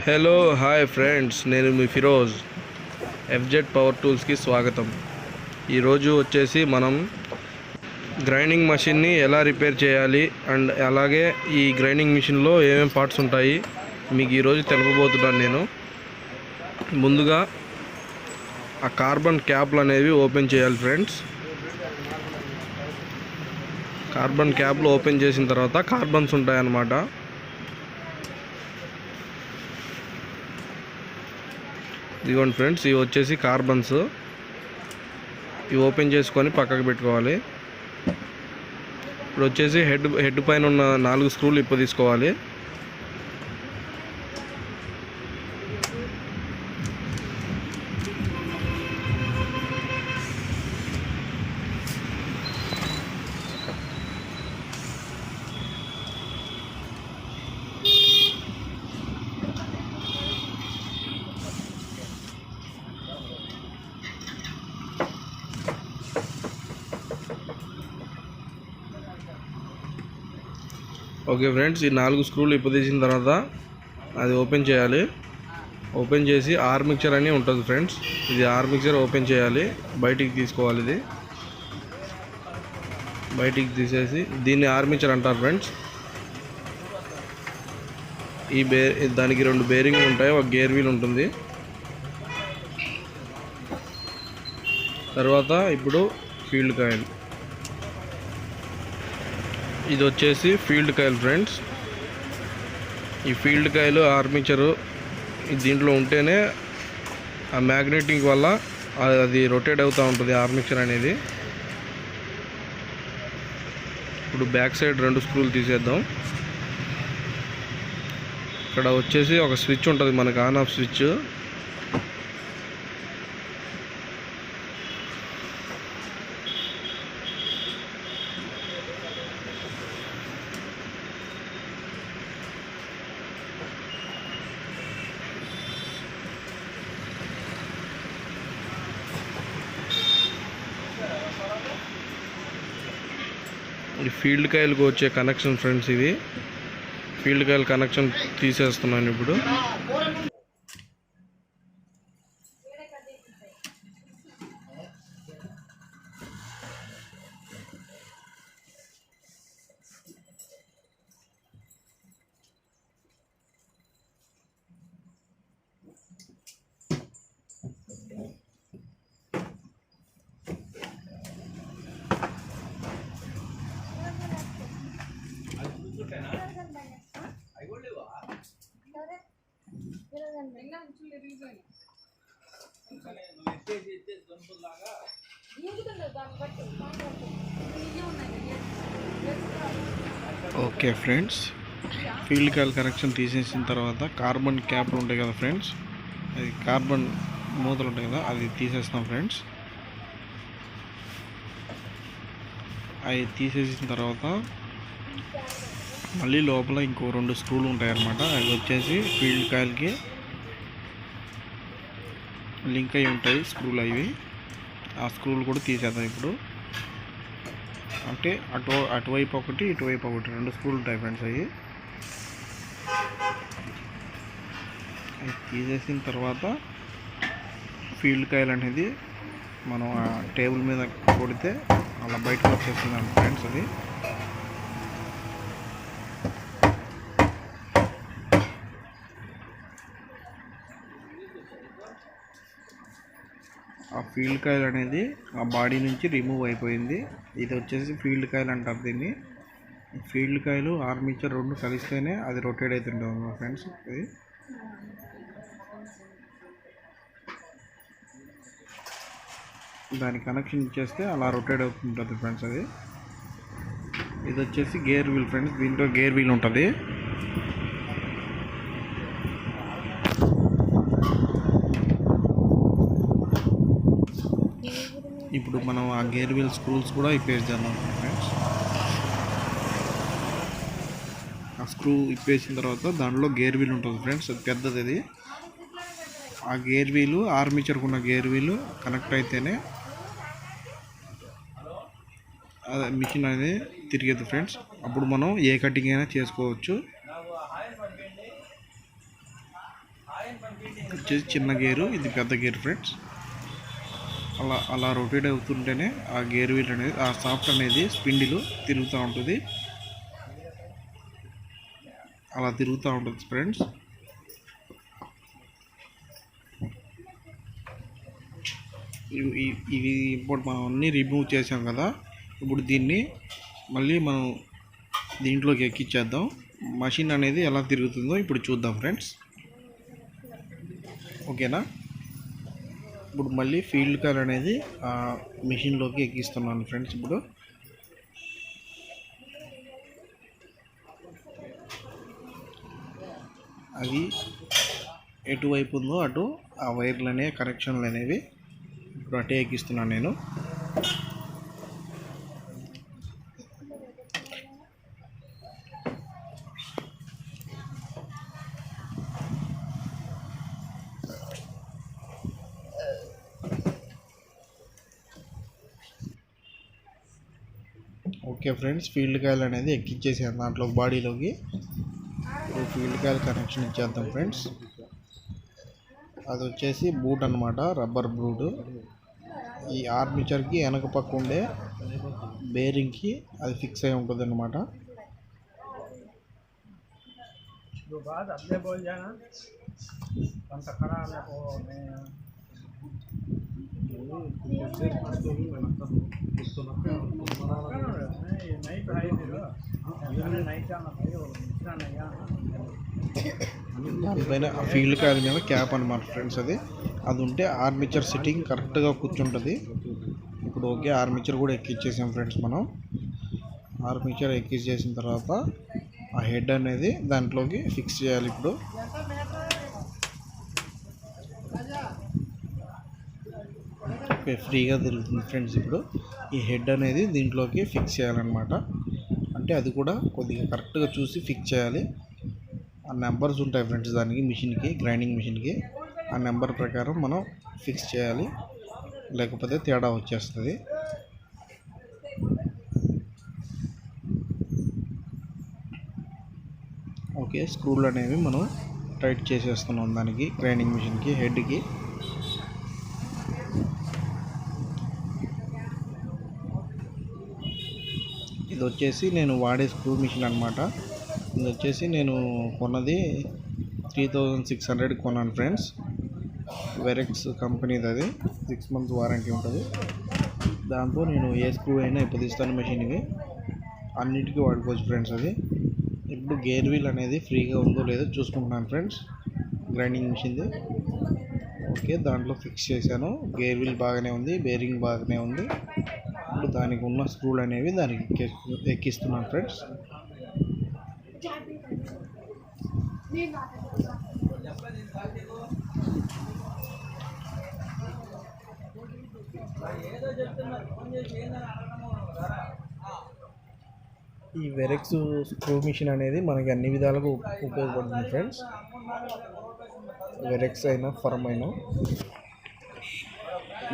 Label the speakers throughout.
Speaker 1: Hello hi friends, నేను మీ Firoz. FZ power టూల్స్కి స్వాగతం. ఈరోజు వచ్చేసి మనం గ్రైండింగ్ మెషిన్ని ఎలా రిపేర్ చేయాలి అండ్ అలాగే ఈ గ్రైండింగ్ మెషిన్లో ఏమేమి పార్ట్స్ ఉంటాయి మీకు ఈరోజు తెలుపబోతున్నాను. నేను ముందుగా ఆ కార్బన్ క్యాప్లు అనేవి ఓపెన్ చేయాలి ఫ్రెండ్స్. కార్బన్ క్యాప్లు ఓపెన్ చేసిన తర్వాత కార్బన్స్ ఉంటాయన్నమాట. ఇదిగోండి ఫ్రెండ్స్, ఇవి వచ్చేసి కార్బన్స్. ఇవి ఓపెన్ చేసుకొని పక్కకు పెట్టుకోవాలి. ఇప్పుడు వచ్చేసి హెడ్ పైన ఉన్న 4 స్క్రూలు తీసుకోవాలి. ఓకే ఫ్రెండ్స్, ఈ 4 స్క్రూలు తీసిన తర్వాత అది ఓపెన్ చేయాలి. ఓపెన్ చేసి ఆర్మిక్చర్ అని ఉంటుంది ఫ్రెండ్స్. ఇది ఆర్మిక్చర్ ఓపెన్ చేయాలి, బయటికి తీసుకోవాలి. ఇది బయటికి తీసేసి దీన్ని ఆర్మిక్చర్ అంటారు ఫ్రెండ్స్. దానికి 2 బేరింగ్లు ఉంటాయి, ఒక గేర్ వీల్ ఉంటుంది. తర్వాత ఇప్పుడు ఫీల్డ్ కాయిల్. ఇది వచ్చేసి ఫీల్డ్ కాయిల్ ఫ్రెండ్స్. ఈ ఫీల్డ్ కాయిల్ ఆర్మేచరు దీంట్లో ఉంటేనే ఆ మ్యాగ్నెటిక్ వల్ల అది రొటేట్ అవుతూ ఉంటుంది ఆర్మేచర్ అనేది. ఇప్పుడు బ్యాక్ సైడ్ 2 స్క్రూలు తీసేద్దాం. ఇక్కడ వచ్చేసి ఒక స్విచ్ ఉంటుంది మనకు, ఆన్ ఆఫ్ స్విచ్. ఈ ఫీల్డ్ కాయిల్కి వచ్చే కనెక్షన్ ఫ్రెండ్స్. ఇది ఫీల్డ్ కాయిల్ కనెక్షన్ తీసేస్తున్నాను ఇప్పుడు. Okay friends, field coil connection తీసేసిన తర్వాత కార్బన్ క్యాప్లు ఉంటాయి కదా ఫ్రెండ్స్, అది కార్బన్ మూతలు ఉంటాయి కదా, అది తీసేస్తాం ఫ్రెండ్స్. అవి తీసేసిన తర్వాత మళ్ళీ లోపల ఇంకో 2 స్క్రూలు ఉంటాయి అన్నమాట. అవి వచ్చేసి ఫీల్డ్ కాయిల్కి లింక్ అయి ఉంటాయి స్క్రూలు. అవి ఆ స్క్రూలు కూడా తీసేద్దాం ఇప్పుడు. అంటే అటువైపు ఒకటి, ఇటువైపు ఒకటి 2 స్క్రూలు ఉంటాయి ఫ్రెండ్స్. అవి తీసేసిన తర్వాత ఫీల్డ్ కాయిల్ అనేది మనం ఆ టేబుల్ మీద కొడితే అలా బయటకు వచ్చేస్తుంది ఫ్రెండ్స్. అది ఆ ఫీల్డ్ కాయిల్ అనేది ఆ బాడీ నుంచి రిమూవ్ అయిపోయింది. ఇది వచ్చేసి ఫీల్డ్ కాయిల్ అంటారు దీన్ని. ఫీల్డ్ కాయిల్ ఆర్మేచర్ 2 కలిస్తేనే అది రొటేట్ అవుతుంటుంది ఫ్రెండ్స్. ఇది దాని కనెక్షన్ ఇచ్చేస్తే అలా రొటేట్ అవుతుంటుంది ఫ్రెండ్స్. అది ఇది వచ్చేసి గేర్ వీల్ ఫ్రెండ్స్. దీంట్లో గేర్ వీల్ ఉంటుంది. ఇప్పుడు మనం ఆ గేర్ వీల్ స్క్రూస్ కూడా ఇప్పేద్దాం ఫ్రెండ్స్. ఆ స్క్రూ ఇప్పేసిన తర్వాత దాంట్లో గేర్ వీల్ ఉంటుంది ఫ్రెండ్స్, అది పెద్దది. అది ఆ గేర్ వీలు ఆర్మేచర్కు ఉన్న గేర్ వీలు కనెక్ట్ అయితేనే మిషన్ అనేది తిరిగేది ఫ్రెండ్స్. అప్పుడు మనం ఏ కటింగ్ అయినా చేసుకోవచ్చు. వచ్చేసి చిన్న గేరు, ఇది పెద్ద గేరు ఫ్రెండ్స్. అలా అలా రొటేట్ అవుతుంటేనే ఆ గేర్ వీల్ అనేది, ఆ సాఫ్ట్ అనేది స్పిండిల్ తిరుగుతూ ఉంటుంది. అలా తిరుగుతూ ఉంటుంది ఫ్రెండ్స్. ఇవి ఇప్పుడు మనం అన్నీ రిమూవ్ చేసాం కదా, ఇప్పుడు దీన్ని మళ్ళీ మనం దీంట్లోకి ఎక్కించేద్దాం. మషిన్ అనేది ఎలా తిరుగుతుందో ఇప్పుడు చూద్దాం ఫ్రెండ్స్. ఓకేనా. ఇప్పుడు మళ్ళీ ఫీల్డ్ కార్ అనేది మిషన్లోకి ఎక్కిస్తున్నాను ఫ్రెండ్స్. ఇప్పుడు అది ఎటువైపు ఉందో అటు ఆ వైర్లు అనేవి, కనెక్షన్లు అనేవి ఇప్పుడు అటే ఎక్కిస్తున్నాను నేను. ఓకే ఫ్రెండ్స్, ఫీల్డ్ కాయిల్ అనేది ఎక్కించేసాను దాంట్లో బాడీలోకి. ఇప్పుడు ఫీల్డ్ కాయిల్ కనెక్షన్ ఇచ్చేద్దాం ఫ్రెండ్స్. అది వచ్చేసి బూట్ అనమాట, రబ్బర్ బూట్. ఈ ఆర్మిచర్కి వెనక పక్క ఉండే బేరింగ్కి అది ఫిక్స్ అయి ఉంటుంది అనమాట. దానిపైన ఫీల్డ్ కాయిల్ మీద క్యాప్ అనమాట ఫ్రెండ్స్. అది ఉంటే ఆర్మిచర్ సిట్టింగ్ కరెక్ట్గా కూర్చుంటుంది. ఇప్పుడు ఓకే, ఆర్మిచర్ కూడా ఎక్కిచ్చేసాం ఫ్రెండ్స్. మనం ఆర్మిచర్ ఎక్కిచ్చేసిన తర్వాత ఆ హెడ్ అనేది దాంట్లోకి ఫిక్స్ చేయాలి. ఇప్పుడు ఓకే, ఫ్రీగా తిరుగుతుంది ఫ్రెండ్స్. ఇప్పుడు ఈ హెడ్ అనేది దీంట్లోకి ఫిక్స్ చేయాలన్నమాట. అంటే అది కూడా కొద్దిగా కరెక్ట్గా చూసి ఫిక్స్ చేయాలి. ఆ నెంబర్స్ ఉంటాయి ఫ్రెండ్స్ దానికి, మిషన్కి, గ్రైండింగ్ మిషన్కి. ఆ నెంబర్ ప్రకారం మనం ఫిక్స్ చేయాలి, లేకపోతే తేడా వచ్చేస్తుంది. ఓకే, స్క్రూలు అనేవి మనం టైట్ చేసేస్తున్నాం దానికి, గ్రైండింగ్ మిషన్కి, హెడ్కి. ఇది వచ్చేసి నేను వాడే స్క్రూ మిషన్ అనమాట. ఇది వచ్చేసి నేను కొన్నది 3600 కొన్నాను ఫ్రెండ్స్. వెరెక్స్ కంపెనీది. అది 6 months వారంటీ ఉంటుంది. దాంతో నేను ఏ స్క్రూ అయినా ఇప్పదిస్తాను మిషన్కి, అన్నిటికీ వాడుకోవచ్చు ఫ్రెండ్స్. అది ఇప్పుడు గేర్ వీల్ అనేది ఫ్రీగా ఉందో లేదో చూసుకుంటున్నాను ఫ్రెండ్స్, గ్రైండింగ్ మిషన్ది. ఓకే, దాంట్లో ఫిక్స్ చేశాను. గేర్ వీల్ బాగానే ఉంది, బేరింగ్ బాగానే ఉంది. ఇప్పుడు దానికి ఉన్న స్క్రూలు అనేవి దానికి ఎక్కిస్తున్నాను ఫ్రెండ్స్. ఈ వెరెక్స్ స్క్రూ మిషన్ అనేది మనకి అన్ని విధాలుగా ఉపయోగపడుతుంది ఫ్రెండ్స్. వెరెక్స్ అయినా, ఫర్మ్ అయినా.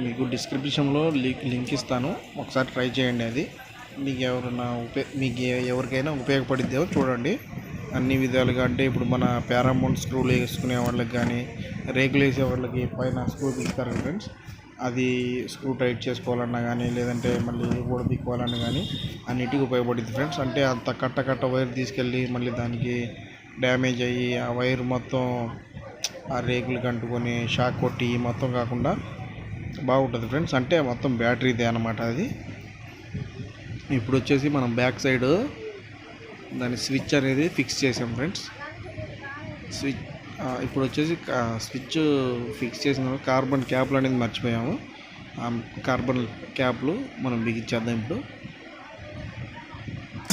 Speaker 1: మీకు డిస్క్రిప్షన్లో లింక్ ఇస్తాను, ఒకసారి ట్రై చేయండి. అది మీకు ఎవరికైనా ఉపయోగపడిద్దేమో చూడండి అన్ని విధాలుగా. అంటే ఇప్పుడు మన పారామౌంట్ స్క్రూలు వేసుకునే వాళ్ళకి కానీ, రేకులు వేసే వాళ్ళకి పైన స్క్రూ తీస్తారు ఫ్రెండ్స్. అది స్క్రూ టైట్ చేసుకోవాలన్నా కానీ, లేదంటే మళ్ళీ ఊడబిక్కోవాలన్నా కానీ అన్నిటికీ ఉపయోగపడుతుంది ఫ్రెండ్స్. అంటే అంత కట్ట వైర్ తీసుకెళ్ళి మళ్ళీ దానికి డ్యామేజ్ అయ్యి ఆ వైర్ మొత్తం ఆ రేకులకి అంటుకొని షాక్ కొట్టి మొత్తం కాకుండా బాగుంటుంది ఫ్రెండ్స్. అంటే మొత్తం బ్యాటరీదే అనమాట అది. ఇప్పుడు వచ్చేసి మనం బ్యాక్ సైడ్ దాని స్విచ్ అనేది ఫిక్స్ చేసాం ఫ్రెండ్స్. ఇప్పుడు వచ్చేసి స్విచ్ ఫిక్స్ చేసిన కార్బన్ క్యాప్లు అనేది మర్చిపోయాము. కార్బన్ క్యాప్లు మనం బిగించేద్దాం. ఇప్పుడు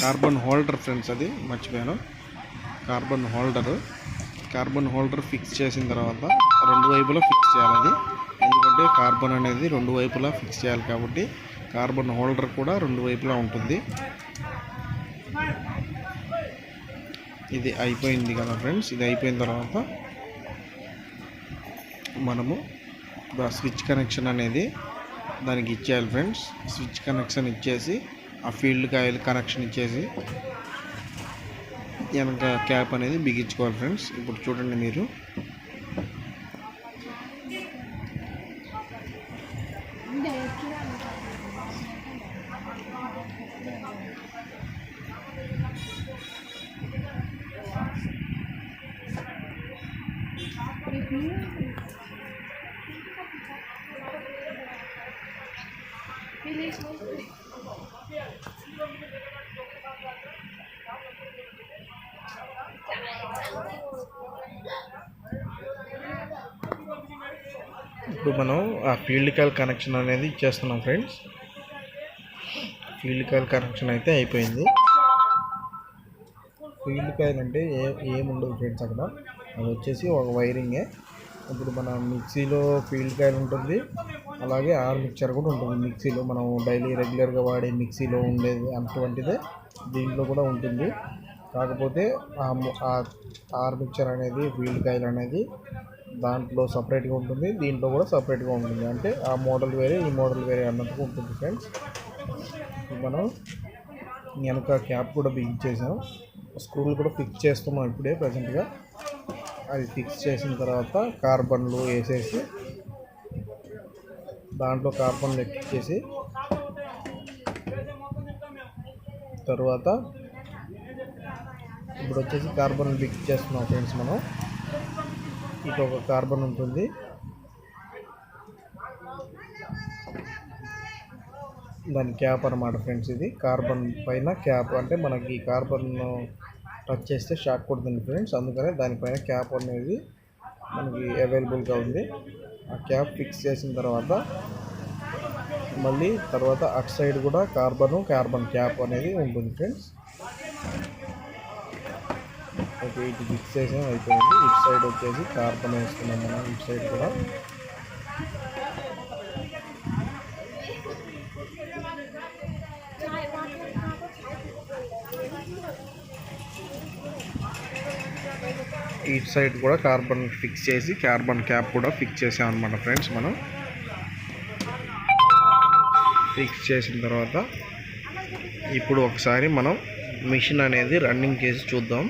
Speaker 1: కార్బన్ హోల్డర్ ఫ్రెండ్స్, అది మర్చిపోయాను. కార్బన్ హోల్డర్ ఫిక్స్ చేసిన తర్వాత రెండు వైపులా ఫిక్స్ చేయాలి అది. ఎందుకంటే కార్బన్ అనేది రెండు వైపులా ఫిక్స్ చేయాలి కాబట్టి కార్బన్ హోల్డర్ కూడా రెండు వైపులా ఉంటుంది. ఇది అయిపోయింది కదా ఫ్రెండ్స్. ఇది అయిపోయిన తర్వాత మనము స్విచ్ కనెక్షన్ అనేది దానికి ఇచ్చేయాలి ఫ్రెండ్స్. స్విచ్ కనెక్షన్ ఇచ్చేసి ఆ ఫీల్డ్ కాయిల్ కనెక్షన్ ఇచ్చేసి వెనక క్యాప్ అనేది బిగించుకోవాలి ఫ్రెండ్స్. ఇప్పుడు చూడండి మీరు, ఇప్పుడు మనం ఆ ఫీల్డ్ కాయిల్ కనెక్షన్ అనేది ఇచ్చేస్తున్నాం ఫ్రెండ్స్. ఫీల్డ్ కాయిల్ కనెక్షన్ అయితే అయిపోయింది. ఫీల్డ్ కాయిల్ అంటే ఏముండదు ఫ్రెండ్స్ అక్కడ, అది వచ్చేసి ఒక వైరింగే. ఇప్పుడు మన మిక్సీలో ఫీల్డ్ కాయిల్ ఉంటుంది, అలాగే ఆర్ మిక్చర్ కూడా ఉంటుంది. మిక్సీలో మనం డైలీ రెగ్యులర్గా వాడే మిక్సీలో ఉండేది అటువంటిదే దీంట్లో కూడా ఉంటుంది. కాకపోతే ఆ ఆర్ మిక్చర్ అనేది ఫీల్డ్ కాయిల్ అనేది దాంట్లో సపరేట్గా ఉంటుంది, దీంట్లో కూడా సపరేట్గా ఉంటుంది. అంటే ఆ మోడల్ వేరే ఈ మోడల్ వేరే అన్నట్టుగా ఉంటుంది ఫ్రెండ్స్. మనం వెనక క్యాప్ కూడా బిగించేసాం, స్క్రూలు కూడా ఫిక్స్ చేస్తున్నాం ఇప్పుడే ప్రజెంట్గా. అది ఫిక్స్ చేసిన తర్వాత కార్బన్లు వేసేసి దాంట్లో కార్బన్లు ఎక్కించేసి తర్వాత ఇప్పుడు వచ్చేసి కార్బన్ ఫిక్స్ చేస్తున్నాం ఫ్రెండ్స్. మనం ఇటు ఒక కార్బన్ ఉంటుంది, దాని క్యాప్ అన్నమాట ఫ్రెండ్స్. ఇది కార్బన్ పైన క్యాప్, అంటే మనకి కార్బన్ టచ్ చేస్తే షాక్ కొడుతుంది ఫ్రెండ్స్, అందుకనే దానిపైన క్యాప్ అనేది మనకి అవైలబుల్గా ఉంది. ఆ క్యాప్ ఫిక్స్ చేసిన తర్వాత మళ్ళీ తర్వాత అటు సైడ్ కూడా కార్బన్ క్యాప్ అనేది ఉంటుంది ఫ్రెండ్స్. ఓకే, ఇటు ఫిక్స్ చేసాం అయిపోయింది. ఇటు సైడ్ వచ్చేసి కార్బన్ వేస్తున్నాం మనం, ఇటు సైడ్ కూడా. ఇటు సైడ్ కూడా కార్బన్ ఫిక్స్ చేసి కార్బన్ క్యాప్ కూడా ఫిక్స్ చేసాం అనమాట ఫ్రెండ్స్. మనం ఫిక్స్ చేసిన తర్వాత ఇప్పుడు ఒకసారి మనం మిషన్ అనేది రన్నింగ్ చేసి చూద్దాం.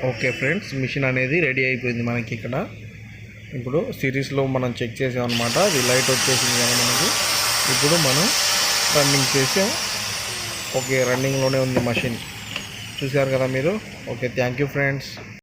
Speaker 1: ఓకే ఫ్రెండ్స్, మిషన్ అనేది రెడీ అయిపోయింది మనకి ఇక్కడ. ఇప్పుడు సిరీస్లో మనం చెక్ చేసాం అనమాట, అది లైట్ వచ్చేసింది కదా మనకి. ఇప్పుడు మనం రన్నింగ్ చేసాం. ఓకే, రన్నింగ్లోనే ఉంది మషిన్, చూసారు కదా మీరు. Okay, thank you friends.